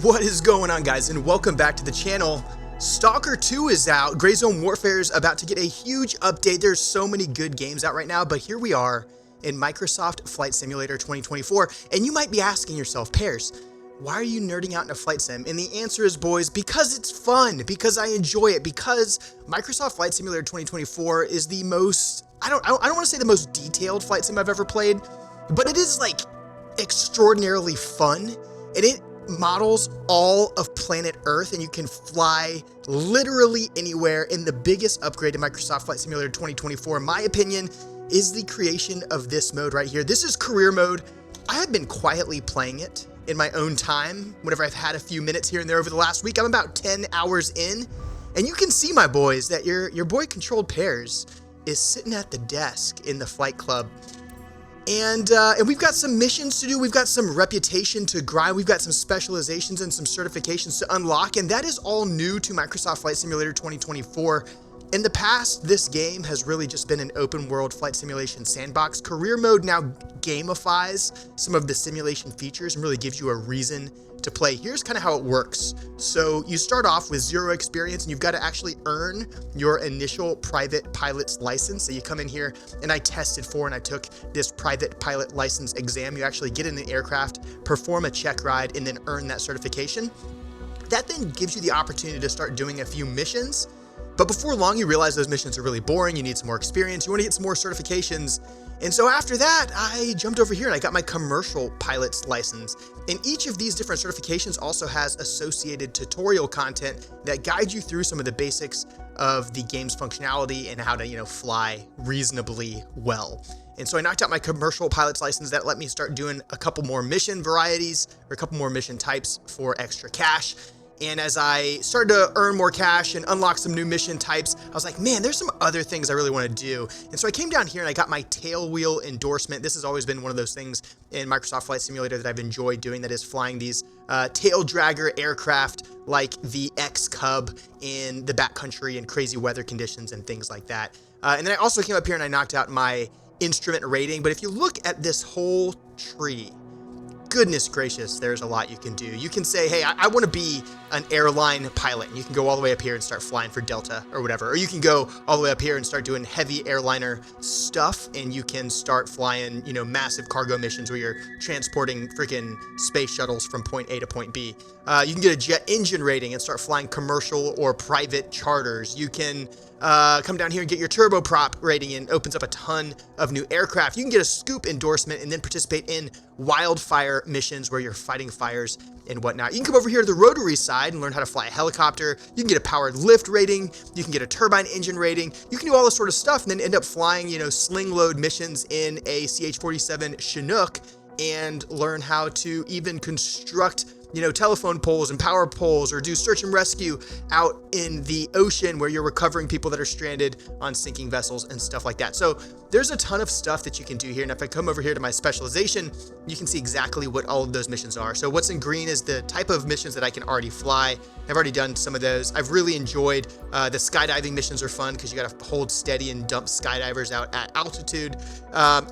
What is going on, guys, and welcome back to the channel. Stalker 2 is out. Gray Zone Warfare is about to get a huge update. There's so many good games out right now, but here we are in Microsoft Flight Simulator 2024, and you might be asking yourself, Pairs, why are you nerding out in a flight sim? And the answer is, boys, because it's fun, because I enjoy it, because Microsoft Flight Simulator 2024 is the most, I don't want to say the most detailed flight sim I've ever played, but it is like extraordinarily fun, and it models all of planet Earth, and you can fly literally anywhere. And the biggest upgrade to Microsoft Flight Simulator 2024, in my opinion, is the creation of this mode right here. This is career mode. I have been quietly playing it in my own time whenever I've had a few minutes here and there over the last week. I'm about 10 hours in, and you can see, my boys, that your boy Controlled Pairs is sitting at the desk in the flight club. And we've got some missions to do. We've got some reputation to grind. We've got some specializations and some certifications to unlock. And that is all new to Microsoft Flight Simulator 2024. In the past, this game has really just been an open world flight simulation sandbox. Career mode now gamifies some of the simulation features and really gives you a reason to play. Here's kind of how it works. So you start off with 0 experience, and you've got to actually earn your initial private pilot's license. So you come in here, and I tested for and I took this private pilot license exam. You actually get in the aircraft, perform a check ride, and then earn that certification. That then gives you the opportunity to start doing a few missions. But before long, you realize those missions are really boring. You need some more experience. You want to get some more certifications. And so after that, I jumped over here and I got my commercial pilot's license. And each of these different certifications also has associated tutorial content that guides you through some of the basics of the game's functionality and how to, fly reasonably well. And so I knocked out my commercial pilot's license. That let me start doing a couple more mission varieties or a couple more mission types for extra cash. And as I started to earn more cash and unlock some new mission types, I was like, man, there's some other things I really want to do. And so I came down here and I got my tail wheel endorsement. This has always been one of those things in Microsoft Flight Simulator that I've enjoyed doing, that is flying these tail dragger aircraft like the X-Cub in the backcountry and crazy weather conditions and things like that. And then I also came up here and I knocked out my instrument rating. But if you look at this whole tree, goodness gracious, there's a lot you can do. You can say, hey, I want to be an airline pilot, and you can go all the way up here and start flying for Delta or whatever. Or you can go all the way up here and start doing heavy airliner stuff, and you can start flying, massive cargo missions where you're transporting freaking space shuttles from point A to point B. You can get a jet engine rating and start flying commercial or private charters. You can come down here and get your turboprop rating, and opens up a ton of new aircraft. You can get a scoop endorsement and then participate in wildfire missions where you're fighting fires and whatnot. You can come over here to the rotary side and learn how to fly a helicopter. You can get a powered lift rating. You can get a turbine engine rating. You can do all this sort of stuff and then end up flying, sling load missions in a CH-47 Chinook and learn how to even construct telephone poles and power poles, or do search and rescue out in the ocean where you're recovering people that are stranded on sinking vessels and stuff like that. So there's a ton of stuff that you can do here. And if I come over here to my specialization, you can see exactly what all of those missions are. So what's in green is the type of missions that I can already fly. I've already done some of those. I've really enjoyed the skydiving missions. Are fun because you got to hold steady and dump skydivers out at altitude.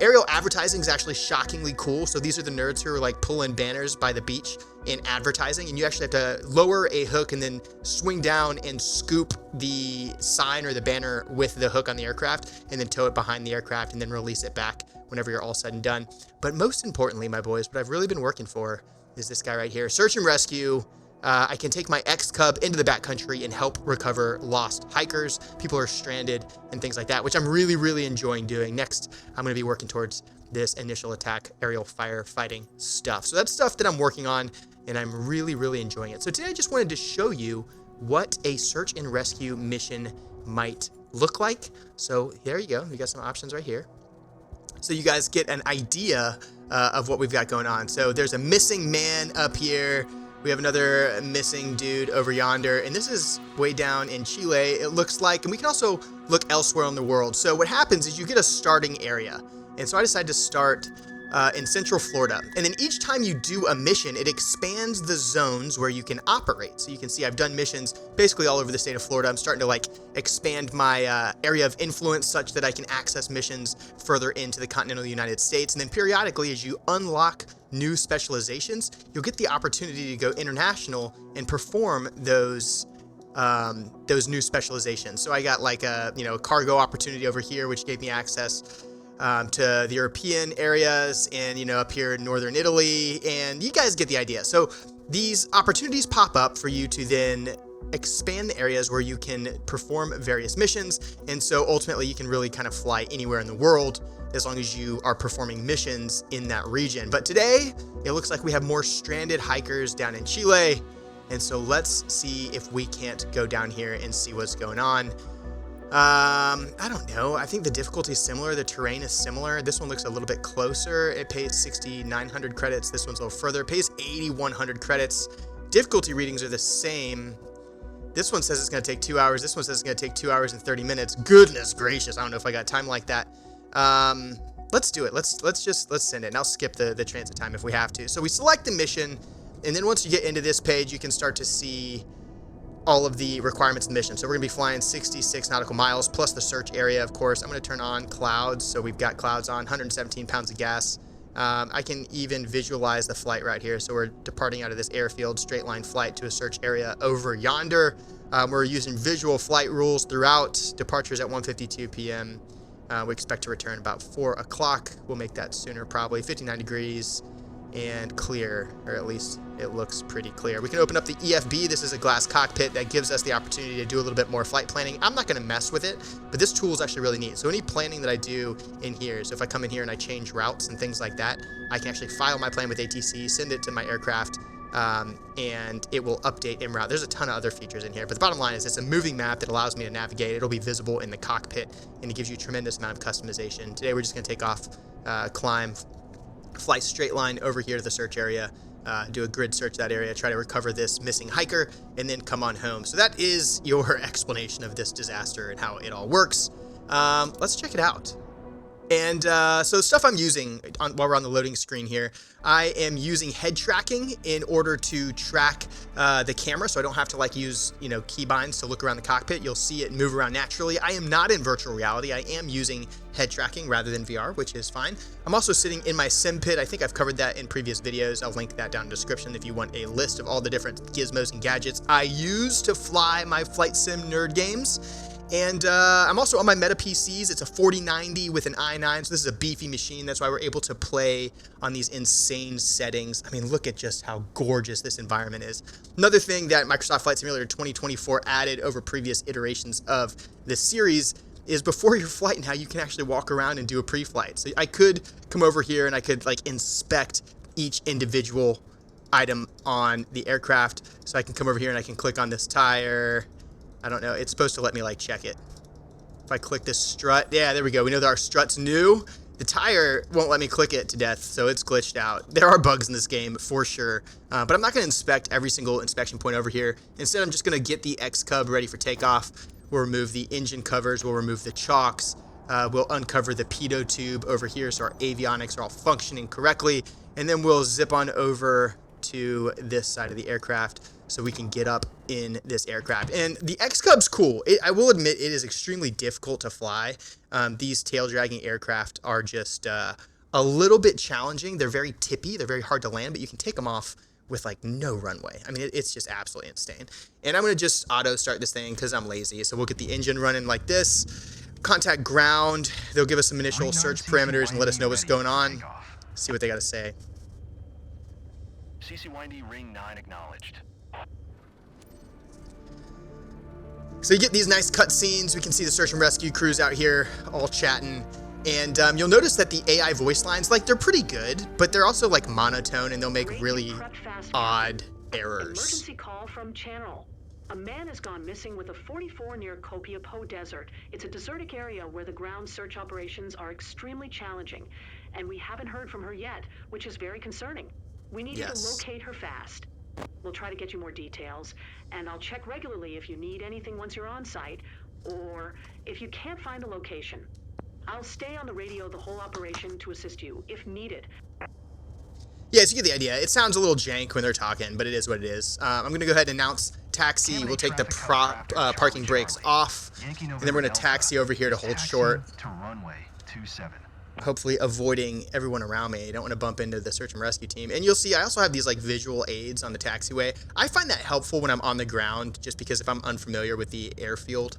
Aerial advertising is actually shockingly cool. So these are the nerds who are like pulling banners by the beach in advertising, and you actually have to lower a hook and then swing down and scoop the sign or the banner with the hook on the aircraft, and then tow it behind the aircraft and then release it back whenever you're all said and done. But most importantly, my boys, what I've really been working for is this guy right here, search and rescue. I can take my X-Cub into the backcountry and help recover lost hikers, people who are stranded, and things like that, which I'm really, really enjoying doing. Next, I'm going to be working towards this initial attack aerial firefighting stuff. So that's stuff that I'm working on, and I'm really, really enjoying it. So today I just wanted to show you what a search and rescue mission might look like. So there you go. We got some options right here, so you guys get an idea of what we've got going on. So there's a missing man up here. We have another missing dude over yonder, and this is way down in Chile, it looks like. And we can also look elsewhere in the world. So what happens is you get a starting area. And so I decided to start in Central Florida. And then each time you do a mission, it expands the zones where you can operate. So you can see I've done missions basically all over the state of Florida. I'm starting to like expand my area of influence such that I can access missions further into the continental United States. And then periodically, as you unlock new specializations, you'll get the opportunity to go international and perform those new specializations. So I got like a cargo opportunity over here, which gave me access to the European areas and, up here in northern Italy, and you guys get the idea. So these opportunities pop up for you to then expand the areas where you can perform various missions. And so ultimately you can really kind of fly anywhere in the world as long as you are performing missions in that region. But today it looks like we have more stranded hikers down in Chile. And so let's see if we can't go down here and see what's going on. I don't know. I think the difficulty is similar. The terrain is similar. This one looks a little bit closer. It pays 6,900 credits. This one's a little further. It pays 8,100 credits. Difficulty readings are the same. This one says it's going to take 2 hours. This one says it's going to take 2 hours and 30 minutes. Goodness gracious. I don't know if I got time like that. Let's do it. Let's send it. And I'll skip the transit time if we have to. So we select the mission. And then once you get into this page, you can start to see all of the requirements of the mission. So we're gonna be flying 66 nautical miles plus the search area, of course. I'm gonna turn on clouds. So we've got clouds on, 117 pounds of gas. I can even visualize the flight right here. So we're departing out of this airfield, straight line flight to a search area over yonder. We're using visual flight rules throughout. Departures at 1:52 p.m. We expect to return about 4 o'clock. We'll make that sooner probably. 59 degrees and clear, or at least it looks pretty clear. We can open up the EFB. This is a glass cockpit that gives us the opportunity to do a little bit more flight planning. I'm not going to mess with it, but this tool is actually really neat. So any planning that I do in here, so if I come in here and I change routes and things like that, I can actually file my plan with ATC, send it to my aircraft, and it will update en route. There's a ton of other features in here, but the bottom line is it's a moving map that allows me to navigate. It'll be visible in the cockpit, and it gives you a tremendous amount of customization. Today we're just going to take off, climb, fly straight line over here to the search area, do a grid search of that area, try to recover this missing hiker, and then come on home. So that is your explanation of this disaster and how it all works. Let's check it out. And so stuff I'm using while we're on the loading screen here, I am using head tracking in order to track the camera, so I don't have to like use keybinds to look around the cockpit. You'll see it move around naturally. I am not in virtual reality. I am using head tracking rather than VR, which is fine. I'm also sitting in my sim pit. I think I've covered that in previous videos. I'll link that down in the description if you want a list of all the different gizmos and gadgets I use to fly my flight sim nerd games. And I'm also on my Meta PCs. It's a 4090 with an i9, so this is a beefy machine. That's why we're able to play on these insane settings. I mean, look at just how gorgeous this environment is. Another thing that Microsoft Flight Simulator 2024 added over previous iterations of this series is before your flight now, you can actually walk around and do a pre-flight. So I could come over here and I could like inspect each individual item on the aircraft. So I can come over here and I can click on this tire. I don't know. It's supposed to let me like check it. If I click this strut, yeah, there we go. We know that our strut's new. The tire won't let me click it to death, so it's glitched out. There are bugs in this game for sure, but I'm not going to inspect every single inspection point over here. Instead, I'm just going to get the X-Cub ready for takeoff. We'll remove the engine covers. We'll remove the chocks. We'll uncover the pitot tube over here so our avionics are all functioning correctly. And then we'll zip on over to this side of the aircraft so we can get up in this aircraft. And the X-Cub's cool. I will admit it is extremely difficult to fly. These tail-dragging aircraft are just a little bit challenging. They're very tippy. They're very hard to land, but you can take them off with like no runway. I mean, it's just absolutely insane. And I'm going to just auto start this thing because I'm lazy. So we'll get the engine running like this. Contact ground. They'll give us some initial search parameters and let us know what's going on. See what they got to say. CC-Windy ring 9 acknowledged. So you get these nice cutscenes. We can see the search and rescue crews out here all chatting. And you'll notice that the AI voice lines, like, they're pretty good, but they're also like monotone and they'll make really odd errors. Emergency call from Channel. A man has gone missing with a 44 near Copiapó Desert. It's a desertic area where the ground search operations are extremely challenging, and we haven't heard from her yet, which is very concerning. We need you to locate her fast. We'll try to get you more details, and I'll check regularly if you need anything once you're on site, or if you can't find a location. I'll stay on the radio the whole operation to assist you, if needed. Yeah, so you get the idea. It sounds a little jank when they're talking, but it is what it is. I'm going to go ahead and announce taxi. We'll take the parking brakes off, and then we're going to taxi over here to hold short. To runway 27. Hopefully avoiding everyone around me. I don't want to bump into the search and rescue team. And you'll see I also have these like visual aids on the taxiway. I find that helpful when I'm on the ground, just because if I'm unfamiliar with the airfield,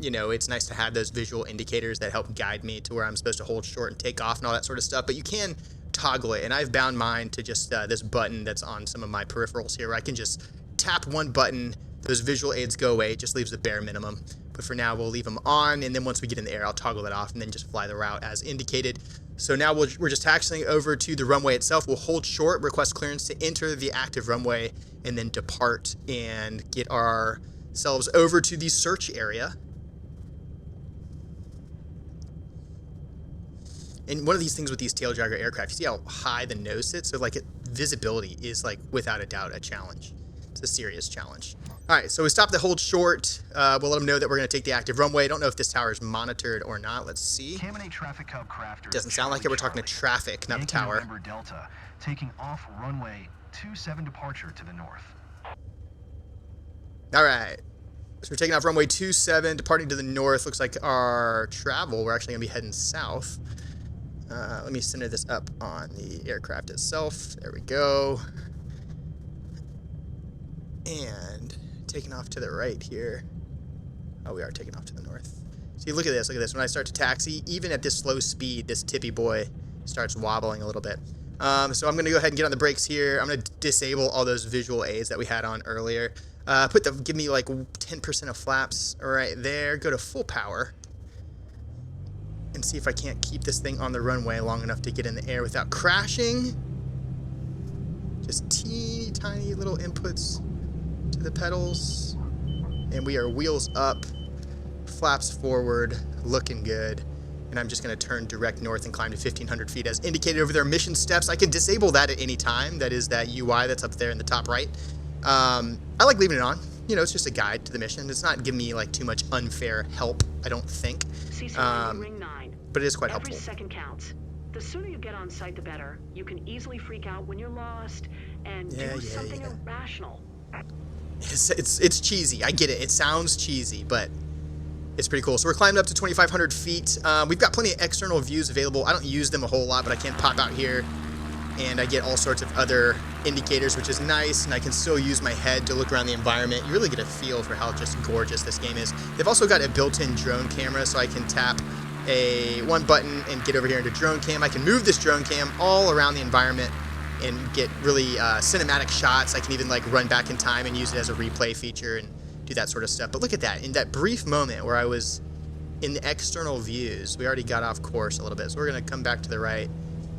you know, it's nice to have those visual indicators that help guide me to where I'm supposed to hold short and take off and all that sort of stuff. But you can toggle it, and I've bound mine to just this button that's on some of my peripherals here, where I can just tap one button, those visual aids go away. It just leaves the bare minimum. But for now, we'll leave them on, and then once we get in the air, I'll toggle that off and then just fly the route as indicated. So now we're just taxiing over to the runway itself. We'll hold short, request clearance to enter the active runway, and then depart and get ourselves over to the search area. And one of these things with these tail dragger aircraft, you see how high the nose sits? So like visibility is like without a doubt a challenge. It's a serious challenge. All right, so we stop the hold short. We'll let them know that we're going to take the active runway. I don't know if this tower is monitored or not. Let's see. Traffic Hub crafters. Doesn't sound like it. We're talking to traffic, not the tower. November Delta, taking off runway 27 departure to the north. All right. So we're taking off runway 27, departing to the north. Looks like our travel, we're actually going to be heading south. Let me center this up on the aircraft itself. There we go. And taking off to the right here. Oh, we are taking off to the north. See, look at this. Look at this. When I start to taxi, even at this slow speed, this tippy boy starts wobbling a little bit. So I'm going to go ahead and get on the brakes here. I'm going to disable all those visual aids that we had on earlier. Give me like 10% of flaps right there. Go to full power. And see if I can't keep this thing on the runway long enough to get in the air without crashing. Just teeny tiny little inputs to the pedals. And we are wheels up, flaps forward, looking good. And I'm just going to turn direct north and climb to 1,500 feet as indicated over there. Mission steps. I can disable that at any time. That is that UI that's up there in the top right. I like leaving it on. You know, it's just a guide to the mission. It's not giving me like too much unfair help, I don't think. Ring 9. But it is quite helpful. Every second counts. The sooner you get on site, the better. You can easily freak out when you're lost and do something irrational. It's cheesy. I get it. It sounds cheesy, but it's pretty cool. So we're climbing up to 2,500 feet. We've got plenty of external views available. I don't use them a whole lot, but I can pop out here and I get all sorts of other indicators, which is nice, and I can still use my head to look around the environment. You really get a feel for how just gorgeous this game is. They've also got a built-in drone camera, so I can tap one button and get over here into drone cam. I can move this drone cam all around the environment and get really cinematic shots. I can even like run back in time and use it as a replay feature and do that sort of stuff. But look at that. In that brief moment where I was in the external views, we already got off course a little bit. So we're going to come back to the right.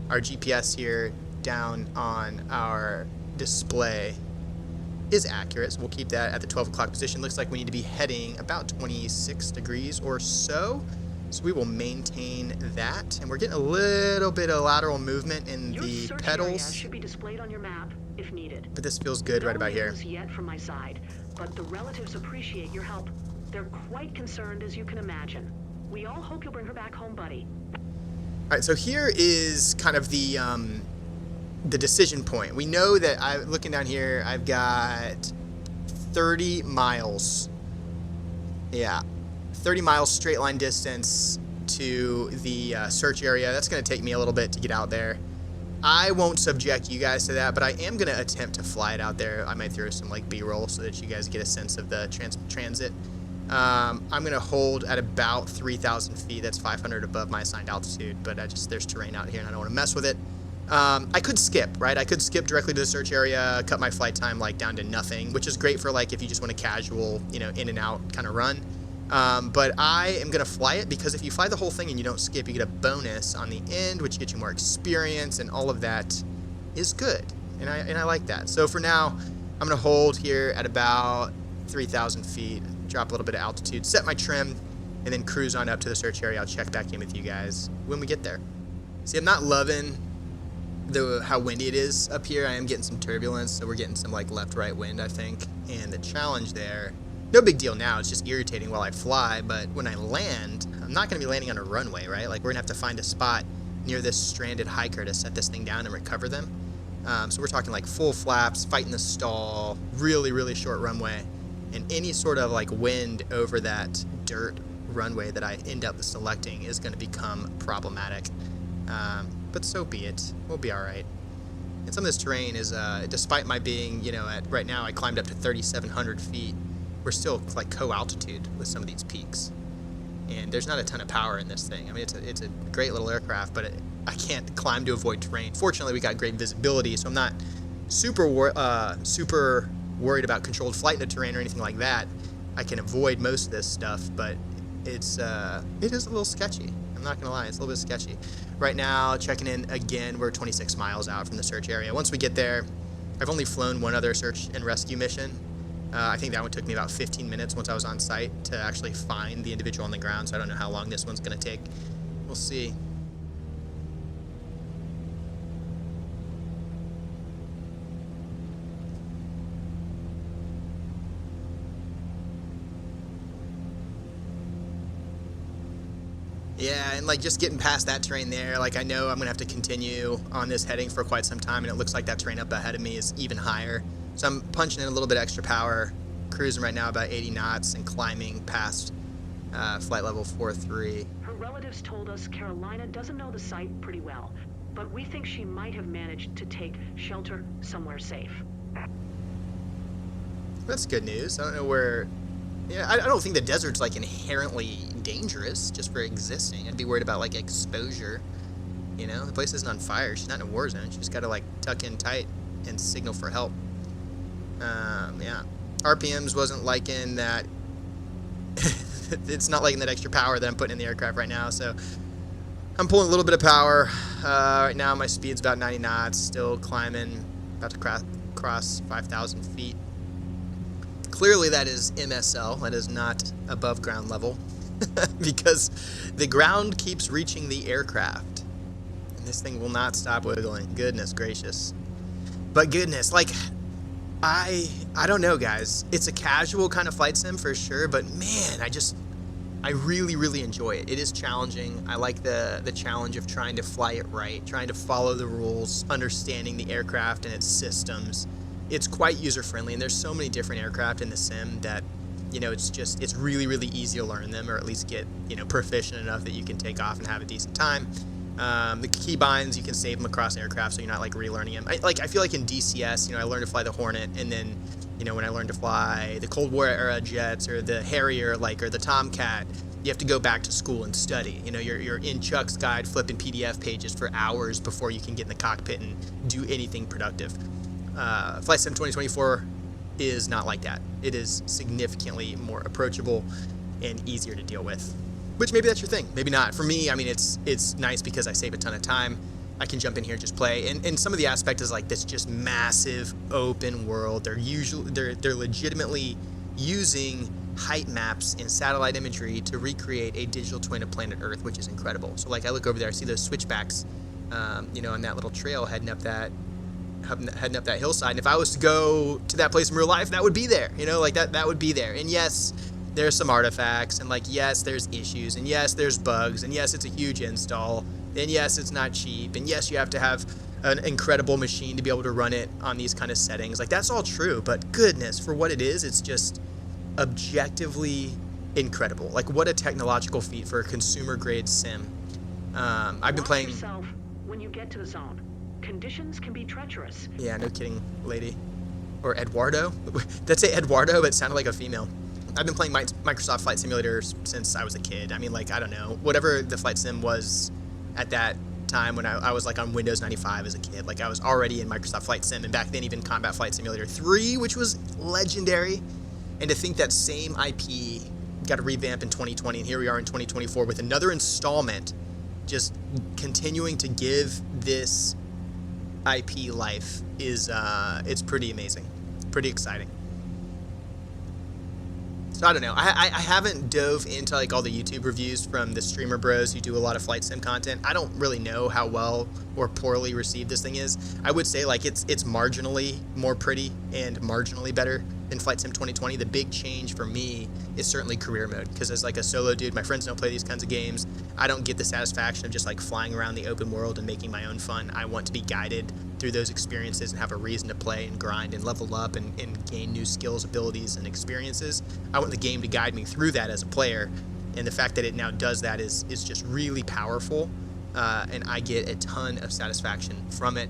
Our GPS here down on our display is accurate, so we'll keep that at the 12 o'clock position. Looks like we need to be heading about 26 degrees or so. So we will maintain that, and we're getting a little bit of lateral movement in the pedals. Should be displayed on your map if needed. But this feels good right about here. Yet from my side, but the relatives appreciate your help. They're quite concerned, as you can imagine. We all hope you'll bring her back home, buddy. All right, so here is kind of the decision point. We know that looking down here, I've got 30 miles. Yeah. 30 miles straight line distance to the search area. That's going to take me a little bit to get out there. I won't subject you guys to that, but I am going to attempt to fly it out there. I might throw some like B-roll so that you guys get a sense of the transit. I'm going to hold at about 3,000 feet. That's 500 above my assigned altitude, but there's terrain out here and I don't want to mess with it. I could skip, right? I could skip directly to the search area, cut my flight time like down to nothing, which is great for like if you just want a casual, you know, in and out kind of run. But I am going to fly it because if you fly the whole thing and you don't skip, you get a bonus on the end, which gets you more experience, and all of that is good. And I like that. So for now, I'm going to hold here at about 3,000 feet, drop a little bit of altitude, set my trim, and then cruise on up to the search area. I'll check back in with you guys when we get there. See, I'm not loving how windy it is up here. I am getting some turbulence, so we're getting some like left-right wind, I think. And the challenge there No big deal now, it's just irritating while I fly, but when I land, I'm not going to be landing on a runway, right? Like, we're going to have to find a spot near this stranded hiker to set this thing down and recover them. So we're talking like full flaps, fighting the stall, really, really short runway, and any sort of like wind over that dirt runway that I end up selecting is going to become problematic. But so be it. We'll be all right. And some of this terrain is, despite my being, you know, right now I climbed up to 3,700 feet, we're still like co-altitude with some of these peaks. And there's not a ton of power in this thing. I mean, it's a great little aircraft, but I can't climb to avoid terrain. Fortunately, we got great visibility, so I'm not super worried about controlled flight in the terrain or anything like that. I can avoid most of this stuff, but it is a little sketchy. I'm not gonna lie, it's a little bit sketchy. Right now, checking in again, we're 26 miles out from the search area. Once we get there, I've only flown one other search and rescue mission. I think that one took me about 15 minutes once I was on site to actually find the individual on the ground, so I don't know how long this one's gonna take. We'll see. Yeah, and like just getting past that terrain there, like I know I'm gonna have to continue on this heading for quite some time, and it looks like that terrain up ahead of me is even higher. So I'm punching in a little bit extra power, cruising right now about 80 knots and climbing past flight level 43. Her relatives told us Carolina doesn't know the site pretty well, but we think she might have managed to take shelter somewhere safe. That's good news. I don't know where... Yeah, I don't think the desert's like inherently dangerous just for existing. I'd be worried about like exposure. You know, the place isn't on fire. She's not in a war zone. She's just got to like tuck in tight and signal for help. Yeah. RPMs wasn't liking that. It's not liking that extra power that I'm putting in the aircraft right now. So I'm pulling a little bit of power. Right now my speed's about 90 knots. Still climbing. About to cross 5,000 feet. Clearly that is MSL, that is not above ground level, because the ground keeps reaching the aircraft, and this thing will not stop wiggling. Goodness gracious. But goodness, like, I don't know, guys. It's a casual kind of flight sim for sure, but man, I really, really enjoy it. It is challenging. I like the challenge of trying to fly it right, trying to follow the rules, understanding the aircraft and its systems. It's quite user-friendly, and there's so many different aircraft in the sim that, you know, it's really, really easy to learn them, or at least get, you know, proficient enough that you can take off and have a decent time. The keybinds, you can save them across aircraft, so you're not, like, relearning them. I feel like in DCS, you know, I learned to fly the Hornet, and then, you know, when I learned to fly the Cold War era jets, or the Harrier, like, or the Tomcat, you have to go back to school and study. You know, you're in Chuck's guide flipping PDF pages for hours before you can get in the cockpit and do anything productive. Flight Sim 2024 is not like that. It is significantly more approachable and easier to deal with. Which maybe that's your thing, maybe not. For me, I mean, it's nice because I save a ton of time. I can jump in here and just play. And some of the aspect is like this just massive open world. They're legitimately using height maps and satellite imagery to recreate a digital twin of planet Earth, which is incredible. So like I look over there, I see those switchbacks, you know, on that little trail heading up that hillside, and if I was to go to that place in real life, that would be there, you know, like that would be there. And yes, there's some artifacts, and like yes, there's issues, and yes, there's bugs, and yes, it's a huge install, and yes, it's not cheap, and yes, you have to have an incredible machine to be able to run it on these kind of settings. Like, that's all true, but goodness, for what it is, it's just objectively incredible. Like, what a technological feat for a consumer grade sim. I've been playing... yourself when you get to the zone. Conditions can be treacherous. Yeah, no kidding, lady. Or Eduardo. That's say Eduardo, but it sounded like a female. I've been playing Microsoft Flight Simulators since I was a kid. I mean, like, I don't know, whatever the flight sim was at that time when I was like on Windows 95 as a kid. Like, I was already in Microsoft Flight Sim, and back then even Combat Flight Simulator 3, which was legendary. And to think that same IP got a revamp in 2020, and here we are in 2024 with another installment, just continuing to give this IP life is it's pretty amazing, pretty exciting. So I don't know, I haven't dove into like all the YouTube reviews from the streamer bros who do a lot of flight sim content. I don't really know how well or poorly received this thing is. I would say like it's marginally more pretty and marginally better in Flight Sim 2020, the big change for me is certainly career mode, because as like a solo dude, my friends don't play these kinds of games. I don't get the satisfaction of just like flying around the open world and making my own fun. I want to be guided through those experiences and have a reason to play and grind and level up and gain new skills, abilities, and experiences. I want the game to guide me through that as a player, and the fact that it now does that is just really powerful, and I get a ton of satisfaction from it.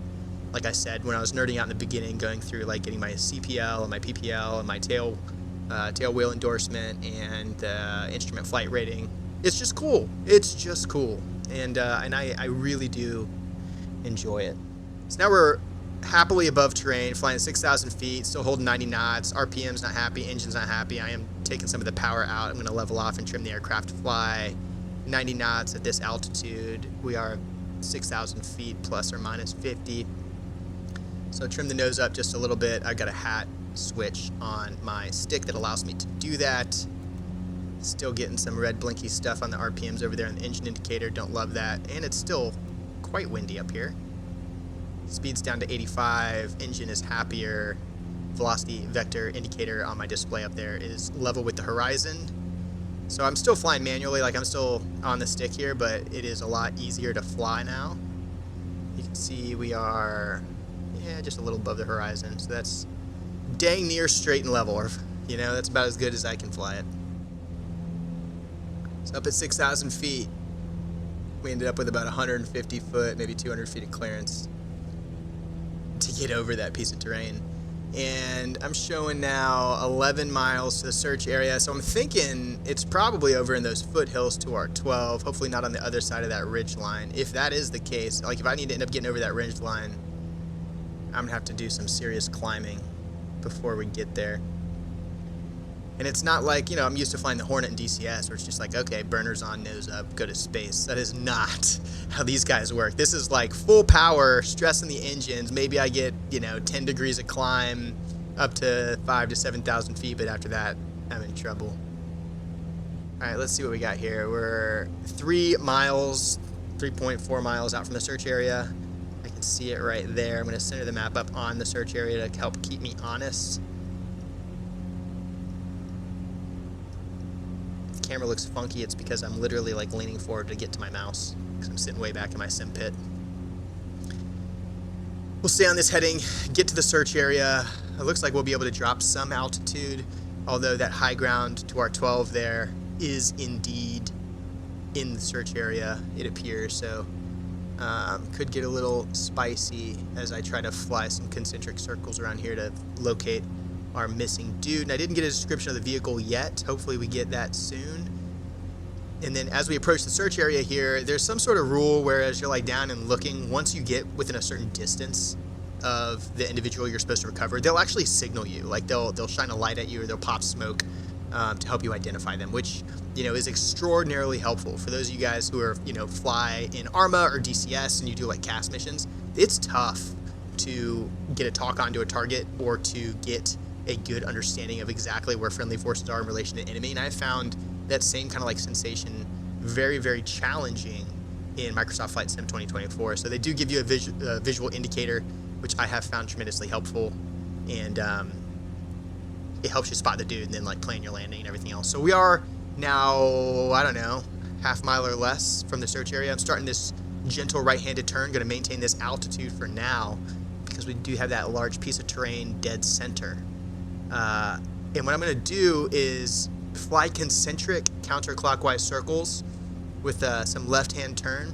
Like I said, when I was nerding out in the beginning, going through like getting my CPL and my PPL and my tail wheel endorsement and instrument flight rating, it's just cool. It's just cool, and I really do enjoy it. So now we're happily above terrain, flying 6,000 feet, still holding 90 knots. RPM's not happy, engine's not happy. I am taking some of the power out. I'm going to level off and trim the aircraft to fly 90 knots at this altitude. We are 6,000 feet plus or minus 50. So trim the nose up just a little bit. I've got a hat switch on my stick that allows me to do that. Still getting some red blinky stuff on the RPMs over there on the engine indicator. Don't love that. And it's still quite windy up here. Speed's down to 85. Engine is happier. Velocity vector indicator on my display up there is level with the horizon. So I'm still flying manually, like I'm still on the stick here, but it is a lot easier to fly now. You can see we are... yeah, just a little above the horizon, so that's dang near straight and level, or, you know, that's about as good as I can fly it. So up at 6,000 feet, we ended up with about 150 foot, maybe 200 feet of clearance to get over that piece of terrain. And I'm showing now 11 miles to the search area, so I'm thinking it's probably over in those foothills to our 12, hopefully not on the other side of that ridge line. If that is the case, like if I need to end up getting over that ridge line, I'm gonna have to do some serious climbing before we get there. And it's not like, you know, I'm used to flying the Hornet in DCS where it's just like, okay, burners on, nose up, go to space. That is not how these guys work. This is like full power, stressing the engines. Maybe I get, you know, 10 degrees of climb up to 5,000 to 7,000 feet, but after that, I'm in trouble. All right, let's see what we got here. We're 3 miles, 3.4 miles out from the search area. I can see it right there. I'm going to center the map up on the search area to help keep me honest. The camera looks funky. It's because I'm literally like leaning forward to get to my mouse because I'm sitting way back in my sim pit. We'll stay on this heading, get to the search area. It looks like we'll be able to drop some altitude, although that high ground to our 12 there is indeed in the search area, it appears. So could get a little spicy as I try to fly some concentric circles around here to locate our missing dude. And I didn't get a description of the vehicle yet. Hopefully we get that soon. And then as we approach the search area here, there's some sort of rule where as you're like down and looking, once you get within a certain distance of the individual you're supposed to recover, they'll actually signal you. Like they'll shine a light at you or they'll pop smoke to help you identify them, which, you know, is extraordinarily helpful for those of you guys who are, you know, fly in ARMA or DCS and you do like CAS missions. It's tough to get a talk onto a target or to get a good understanding of exactly where friendly forces are in relation to enemy. And I found that same kind of like sensation very, very challenging in Microsoft Flight Sim 2024. So they do give you a visual indicator, which I have found tremendously helpful. And it helps you spot the dude and then like plan your landing and everything else. So we are now, I don't know, half mile or less from the search area. I'm starting this gentle right-handed turn, going to maintain this altitude for now because we do have that large piece of terrain dead center. And what I'm going to do is fly concentric counterclockwise circles with some left-hand turn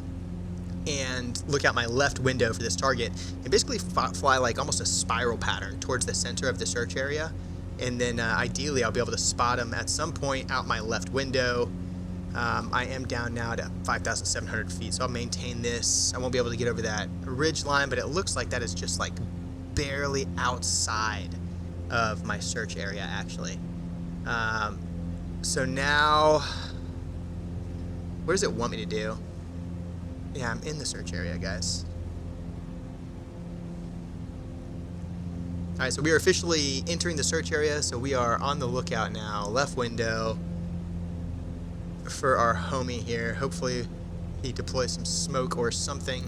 and look out my left window for this target and basically fly like almost a spiral pattern towards the center of the search area. And then ideally I'll be able to spot him at some point out my left window. I am down now to 5,700 feet, so I'll maintain this. I won't be able to get over that ridge line, but it looks like that is just like barely outside of my search area actually. So now, what does it want me to do? Yeah, I'm in the search area, guys. All right, so we are officially entering the search area, so we are on the lookout now. Left window for our homie here. Hopefully he deploys some smoke or something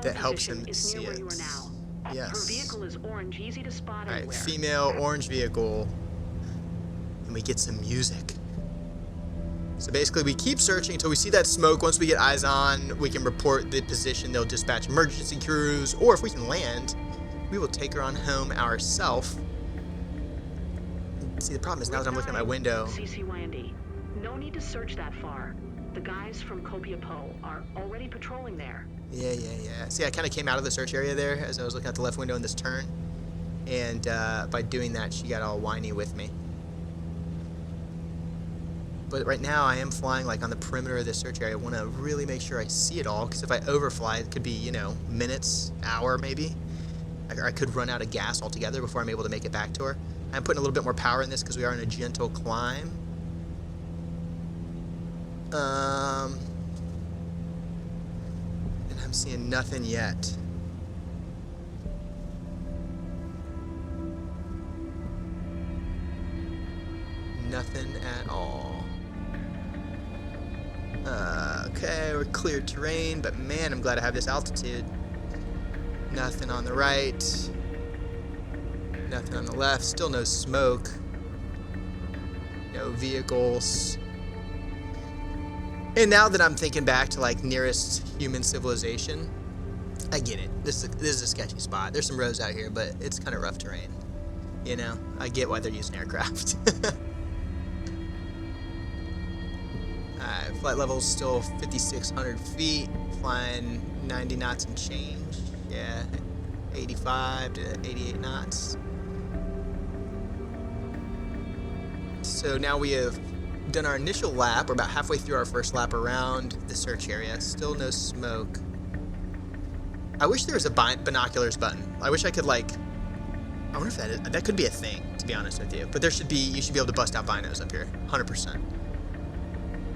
that helps him see it. Yes. Her vehicle is orange, easy to spot All right, anywhere. female orange vehicle. and we get some music. So basically we keep searching until we see that smoke. Once we get eyes on, we can report the position. They'll dispatch emergency crews, or if we can land, we will take her on home ourselves. See, the problem is now that I'm looking at my window. CCYND. No need to search that far. The guys from Copia Po are already patrolling there. Yeah. See, I kind of came out of the search area there as I was looking at the left window in this turn. And by doing that, she got all whiny with me. But right now, I am flying like on the perimeter of the search area. I want to really make sure I see it all, because if I overfly, it could be, you know, minutes, hour maybe. I could run out of gas altogether before I'm able to make it back to her. I'm putting a little bit more power in this because we are in a gentle climb. And I'm seeing nothing yet. Nothing at all. Okay, we're clear terrain, but man, I'm glad I have this altitude. Nothing on the right. Nothing on the left. Still no smoke. No vehicles. And now that I'm thinking back to like nearest human civilization, I get it. This is a sketchy spot. There's some roads out here, but it's kind of rough terrain. You know, I get why they're using aircraft. Alright, flight level's still 5,600 feet, flying 90 knots and change. Yeah, 85 to 88 knots. So now we have done our initial lap. We're about halfway through our first lap around the search area. Still no smoke. I wish there was a binoculars button. I wish I could like... I wonder if that could be a thing, to be honest with you. But you should be able to bust out binos up here, 100%.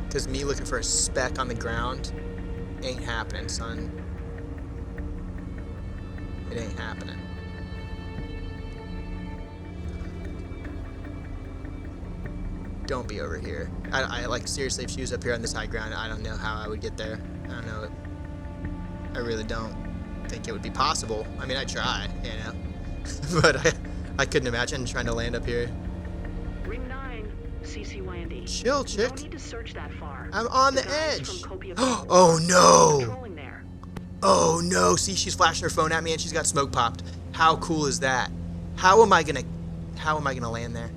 Because me looking for a speck on the ground ain't happening, son. It ain't happening. Don't be over here. I like, seriously, if she was up here on this high ground, I don't know how I would get there. I don't know. I really don't think it would be possible. I mean, I'd try, you know. But I couldn't imagine trying to land up here. Ring 9, CCYND. Chill, chick. No need to search that far. I'm on the guys edge. from Copia Po Oh no. patrolling there. Oh no. See, she's flashing her phone at me and she's got smoke popped. How cool is that? How am I gonna land there?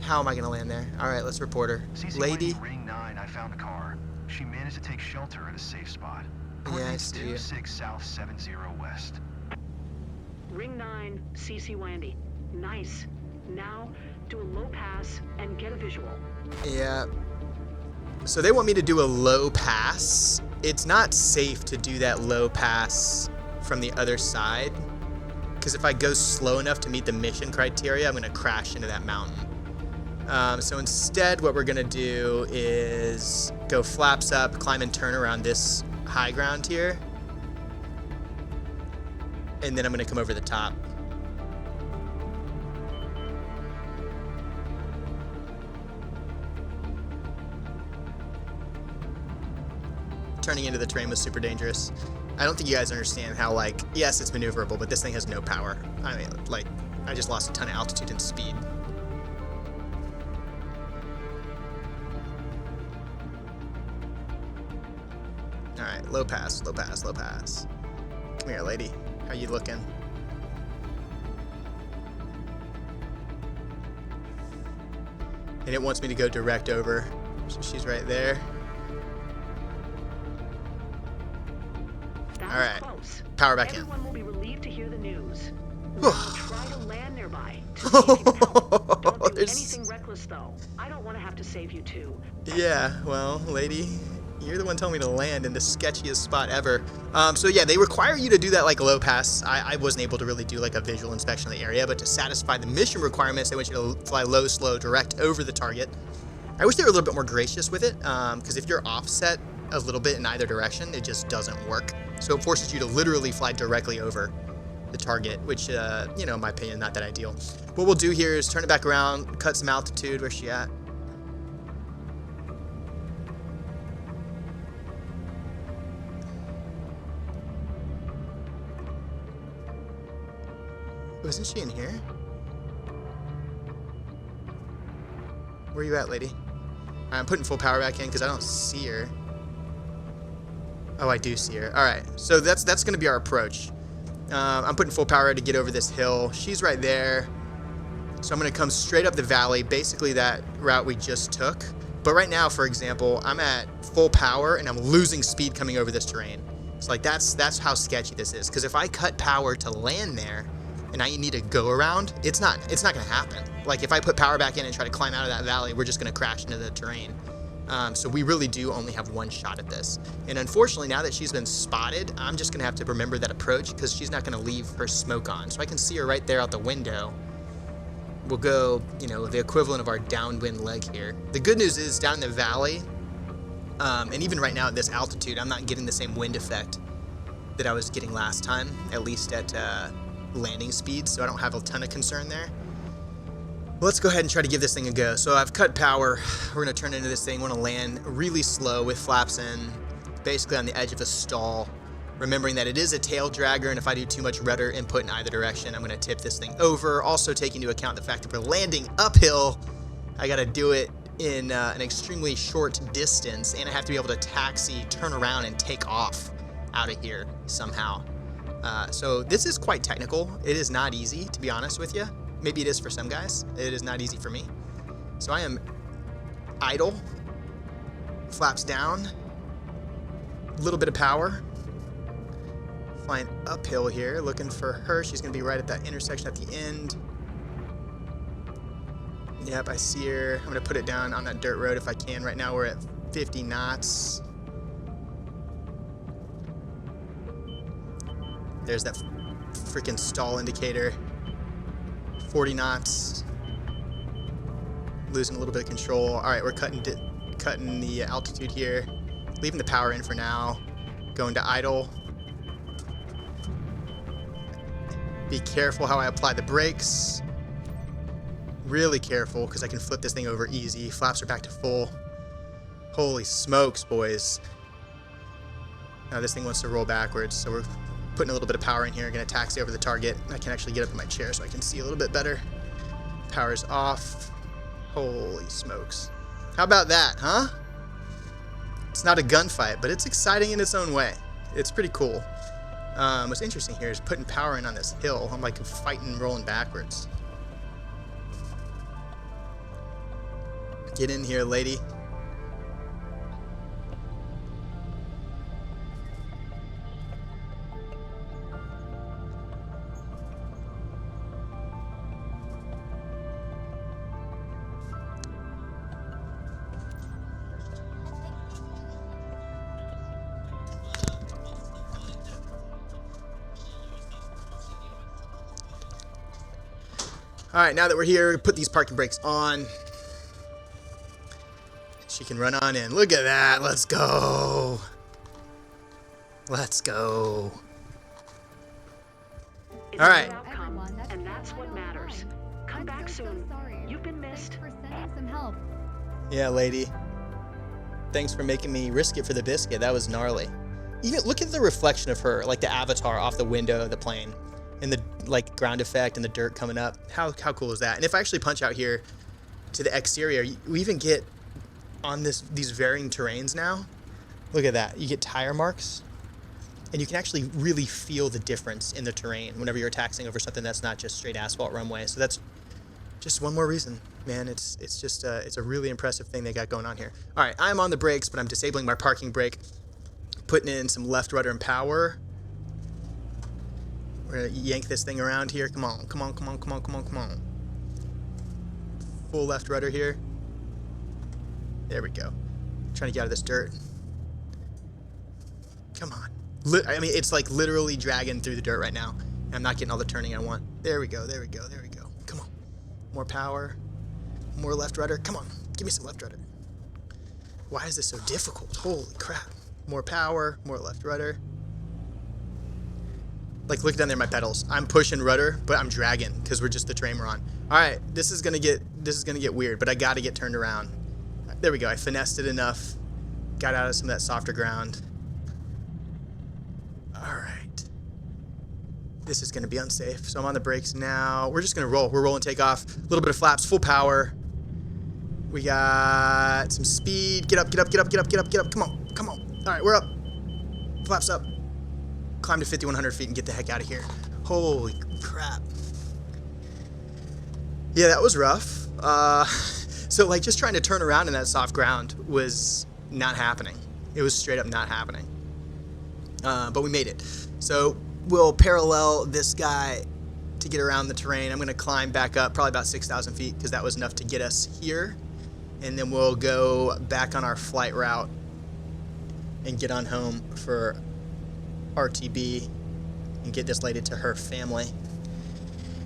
How am I gonna land there? All right, let's report her. Lady. Ring 9, I found a car. She managed to take shelter at a safe spot. Yeah, I see you. 26 South 70 West. Ring 9, CCYND. Nice. Now, do a low pass and get a visual. Yeah. So they want me to do a low pass. It's not safe to do that low pass from the other side, because if I go slow enough to meet the mission criteria, I'm gonna crash into that mountain. So instead, what we're gonna do is go flaps up, climb and turn around this high ground here, and then I'm gonna come over the top. Turning into the terrain was super dangerous. I don't think you guys understand how, like, yes, it's maneuverable, but this thing has no power. I mean, like, I just lost a ton of altitude and speed. Alright, low pass, low pass, low pass. Come here, lady. How you looking? And it wants me to go direct over. So she's right there. That All right, was close. power back Everyone will be relieved to hear the news. in. Now try to land nearby to see if you can help. Don't do There's- anything reckless, though. I don't want to have to save you, too. Yeah, well, lady, you're the one telling me to land in the sketchiest spot ever. So yeah, they require you to do that like low pass. I wasn't able to really do like a visual inspection of the area, but to satisfy the mission requirements, they want you to fly low, slow, direct over the target. I wish they were a little bit more gracious with it, because if you're offset a little bit in either direction, it just doesn't work. So it forces you to literally fly directly over the target, which, you know, in my opinion, not that ideal. What we'll do here is turn it back around, cut some altitude. Where's she at? Wasn't she in here? Where you at, lady? I'm putting full power back in because I don't see her. Oh, I do see her. All right, so that's going to be our approach. I'm putting full power to get over this hill. She's right there. So I'm going to come straight up the valley, basically that route we just took. But right now, for example, I'm at full power and I'm losing speed coming over this terrain. So like that's how sketchy this is. Because if I cut power to land there and I need to go around, it's not going to happen. Like if I put power back in and try to climb out of that valley, we're just going to crash into the terrain. So we really do only have one shot at this. And unfortunately, now that she's been spotted, I'm just going to have to remember that approach because she's not going to leave her smoke on. So I can see her right there out the window. We'll go, you know, the equivalent of our downwind leg here. The good news is down in the valley, and even right now at this altitude, I'm not getting the same wind effect that I was getting last time, at least at landing speed, so I don't have a ton of concern there. Let's go ahead and try to give this thing a go. So I've cut power. We're going to turn into this thing. Want to land really slow with flaps in, basically on the edge of a stall. Remembering that it is a tail dragger, and if I do too much rudder input in either direction, I'm going to tip this thing over. Also taking into account the fact that we're landing uphill, I got to do it in an extremely short distance, and I have to be able to taxi, turn around, and take off out of here somehow. So this is quite technical. It is not easy, to be honest with you. Maybe it is for some guys. It is not easy for me. So I am idle, flaps down, a little bit of power. Flying uphill here, looking for her. She's going to be right at that intersection at the end. Yep, I see her. I'm going to put it down on that dirt road if I can. Right now we're at 50 knots. There's that freaking stall indicator. 40 knots. Losing a little bit of control. All right, we're cutting the altitude here. Leaving the power in for now. Going to idle. Be careful how I apply the brakes. Really careful because I can flip this thing over easy. Flaps are back to full. Holy smokes, boys. Now this thing wants to roll backwards, so we're putting a little bit of power in here. Going to taxi over the target. I can actually get up in my chair so I can see a little bit better. Power's off. Holy smokes. How about that, huh? It's not a gunfight, but it's exciting in its own way. It's pretty cool. What's interesting here is putting power in on this hill. I'm like fighting, rolling backwards. Get in here, lady. All right, now that we're here, put these parking brakes on. She can run on in. Look at that. Let's go. Let's go. It's all right. Outcome, and that's what matters. Come back soon. You've been missed. Thanks for sending some help. Yeah, lady. Thanks for making me risk it for the biscuit. That was gnarly. Even look at the reflection of her, like the avatar off the window of the plane. And the like ground effect and the dirt coming up. How cool is that? And if I actually punch out here to the exterior, we even get on these varying terrains now. Look at that. You get tire marks. And you can actually really feel the difference in the terrain whenever you're taxiing over something that's not just straight asphalt runway. So that's just one more reason, man. It's just it's a really impressive thing they got going on here. All right, I'm on the brakes, but I'm disabling my parking brake, putting in some left rudder and power. We're gonna yank this thing around here. Come on, come on, come on, come on, come on, come on. Full left rudder here. There we go. Trying to get out of this dirt. Come on. I mean, it's like literally dragging through the dirt right now. I'm not getting all the turning I want. There we go, there we go, there we go. Come on. More power. More left rudder. Come on, give me some left rudder. Why is this so difficult? Holy crap. More power, more left rudder. Like, look down there at my pedals. I'm pushing rudder, but I'm dragging because we're just the train we're on. All right, this is gonna get weird, but I gotta get turned around. There we go. I finessed it enough. Got out of some of that softer ground. All right. This is gonna be unsafe. So I'm on the brakes now. We're just gonna roll. We're rolling takeoff. A little bit of flaps, full power. We got some speed. Get up, get up, get up, get up, get up, get up. Come on, come on. All right, we're up. Flaps up. Climb to 5,100 feet and get the heck out of here. Holy crap. Yeah, that was rough. So like just trying to turn around in that soft ground was not happening. It was straight up not happening. But we made it. So we'll parallel this guy to get around the terrain. I'm going to climb back up probably about 6,000 feet because that was enough to get us here. And then we'll go back on our flight route and get on home for RTB and get this lady to her family.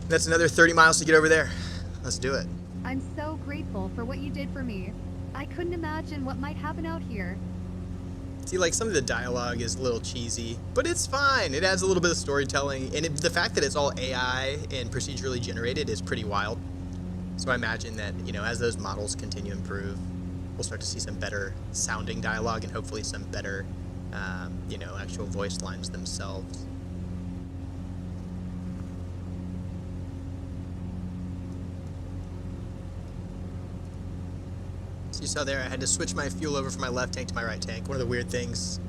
That's another 30 miles to get over there. Let's do it. I'm so grateful for what you did for me. I couldn't imagine what might happen out here. See, like, some of the dialogue is a little cheesy, but it's fine. It adds a little bit of storytelling, and the fact that it's all AI and procedurally generated is pretty wild. So I imagine that, you know, as those models continue to improve, we'll start to see some better sounding dialogue and hopefully some better, you know, actual voice lines themselves. So you saw there, I had to switch my fuel over from my left tank to my right tank. One of the weird things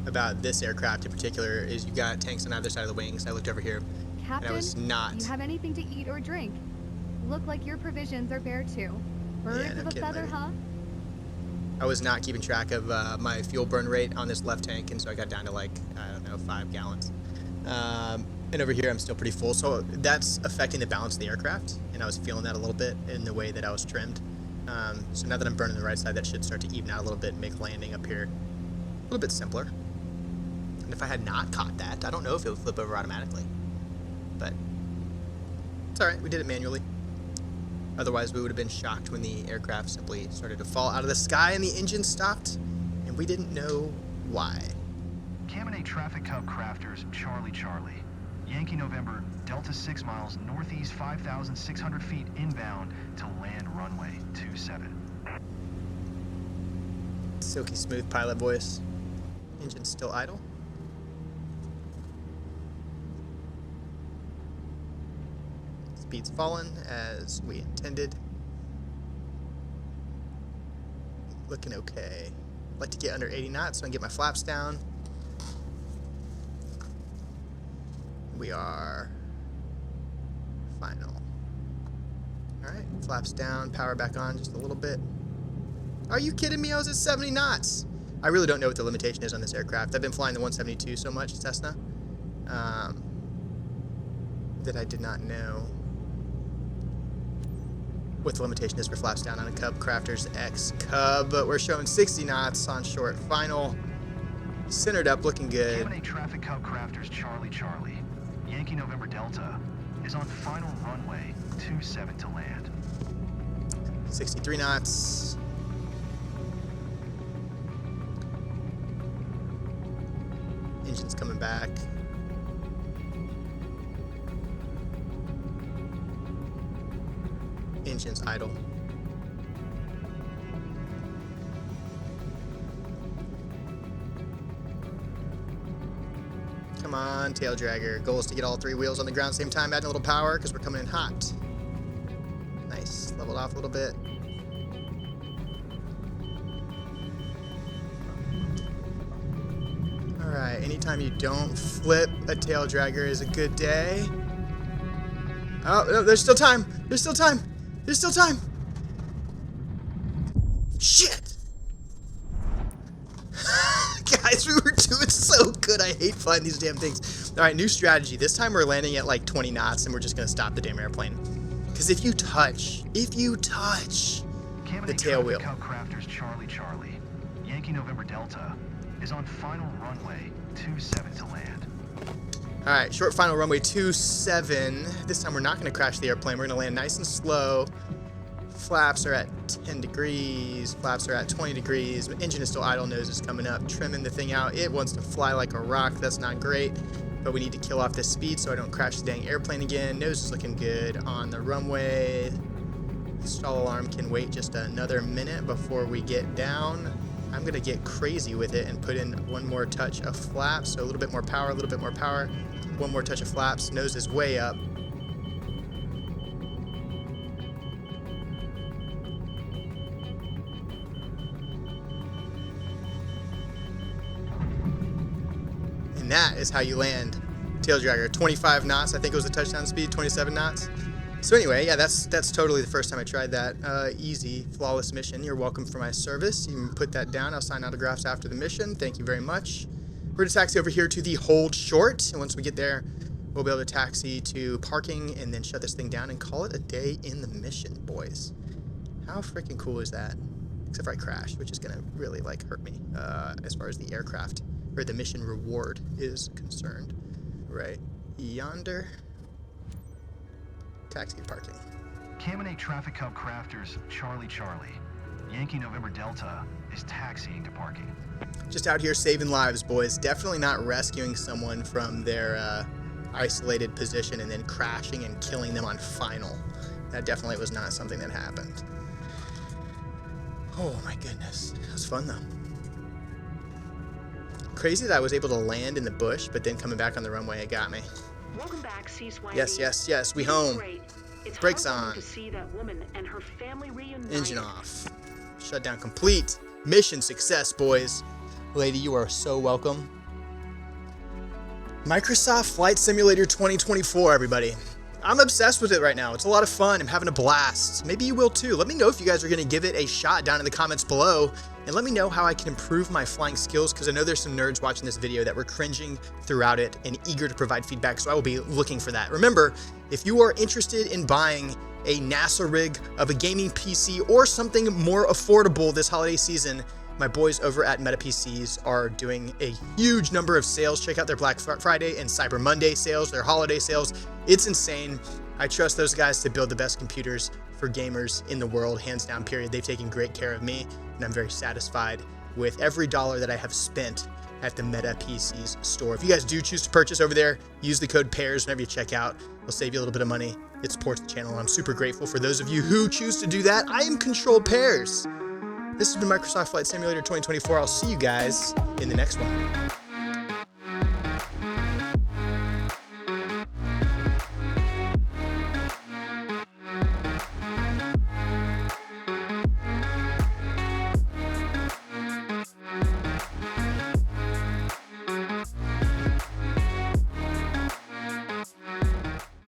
about this aircraft in particular is you got tanks on either side of the wings. I looked over here, Captain, and I was not... do you have anything to eat or drink? Look like your provisions are bare too. Birds no of a kidding, feather, lady. huh? I was not keeping track of my fuel burn rate on this left tank, and so I got down to like, I don't know, 5 gallons. And over here I'm still pretty full, so that's affecting the balance of the aircraft, and I was feeling that a little bit in the way that I was trimmed. So now that I'm burning the right side, that should start to even out a little bit and make landing up here a little bit simpler. And if I had not caught that, I don't know if it would flip over automatically. But it's alright, we did it manually. Otherwise, we would have been shocked when the aircraft simply started to fall out of the sky and the engine stopped, and we didn't know why. Caminate Traffic Cub Crafters, Charlie Charlie. Yankee November, Delta 6 miles northeast 5,600 feet inbound to land runway 27. Silky smooth pilot voice. Engine still idle. Speed's fallen as we intended. Looking okay. I'd like to get under 80 knots so I can get my flaps down. We are final. Alright, flaps down, power back on just a little bit. Are you kidding me? I was at 70 knots. I really don't know what the limitation is on this aircraft. I've been flying the 172 so much, Cessna, that I did not know what the limitation is for flaps down on a Cub Crafters X Cub, but we're showing 60 knots on short final. Centered up, looking good. Caminate Traffic Cub Crafters, Charlie Charlie. Yankee November Delta is on final runway 27 to land. 63 knots. Engine's coming back. Engine's idle. Come on, tail dragger. Goal is to get all 3 wheels on the ground same time, adding a little power because we're coming in hot. Nice. Leveled off a little bit. Alright, anytime you don't flip a tail dragger is a good day. Oh, no, there's still time. There's still time. There's still time. Shit! Guys, we were doing so good. I hate flying these damn things. Alright, new strategy. This time we're landing at like 20 knots and we're just going to stop the damn airplane. Because if you touch the tail wheel. Cub Crafters, Charlie Charlie. Yankee November Delta is on final runway 27 to land. Alright, short final runway 27. This time we're not going to crash the airplane. We're going to land nice and slow. Flaps are at 10 degrees. Flaps are at 20 degrees. Engine is still idle. Nose is coming up. Trimming the thing out. It wants to fly like a rock. That's not great. But we need to kill off this speed so I don't crash the dang airplane again. Nose is looking good on the runway. The stall alarm can wait just another minute before we get down. I'm going to get crazy with it and put in one more touch of flaps. So a little bit more power, a little bit more power. One more touch of flaps. Nose is way up. And that is how you land tail dragger. 25 knots, I think it was the touchdown speed, 27 knots. So anyway, yeah, that's totally the first time I tried that. Easy, flawless mission. You're welcome for my service. You can put that down. I'll sign autographs after the mission. Thank you very much. We're going to taxi over here to the hold short. And once we get there, we'll be able to taxi to parking and then shut this thing down and call it a day in the mission, boys. How freaking cool is that? Except for I crashed, which is going to really, like, hurt me as far as the aircraft or the mission reward is concerned. Right yonder. Taxi to parking. Cam 8 Traffic Hub Crafters, Charlie. Yankee November Delta is taxiing to parking. Just out here saving lives, boys. Definitely not rescuing someone from their isolated position and then crashing and killing them on final. That definitely was not something that happened. Oh my goodness. That was fun though. Crazy that I was able to land in the bush, but then coming back on the runway, it got me. Welcome back, C-Swaggy. Yes, we home. Great. It's Brakes heartwarming on. to see that woman and her family reunited. Engine off. Shutdown complete. Mission success, boys. Lady, you are so welcome. Microsoft Flight Simulator 2024, everybody. I'm obsessed with it right now. It's a lot of fun. I'm having a blast. Maybe you will too. Let me know if you guys are going to give it a shot down in the comments below. And let me know how I can improve my flying skills, because I know there's some nerds watching this video that were cringing throughout it and eager to provide feedback, so I will be looking for that. Remember, if you are interested in buying a NASA rig of a gaming PC or something more affordable this holiday season, my boys over at Meta PCs are doing a huge number of sales. Check out their Black Friday and Cyber Monday sales, their holiday sales. It's insane. I trust those guys to build the best computers for gamers in the world, hands down, period. They've taken great care of me, and I'm very satisfied with every dollar that I have spent at the Meta PCs store. If you guys do choose to purchase over there, use the code PAIRS whenever you check out. It'll save you a little bit of money. It supports the channel, and I'm super grateful for those of you who choose to do that. I am Control Pairs. This has been Microsoft Flight Simulator 2024. I'll see you guys in the next one.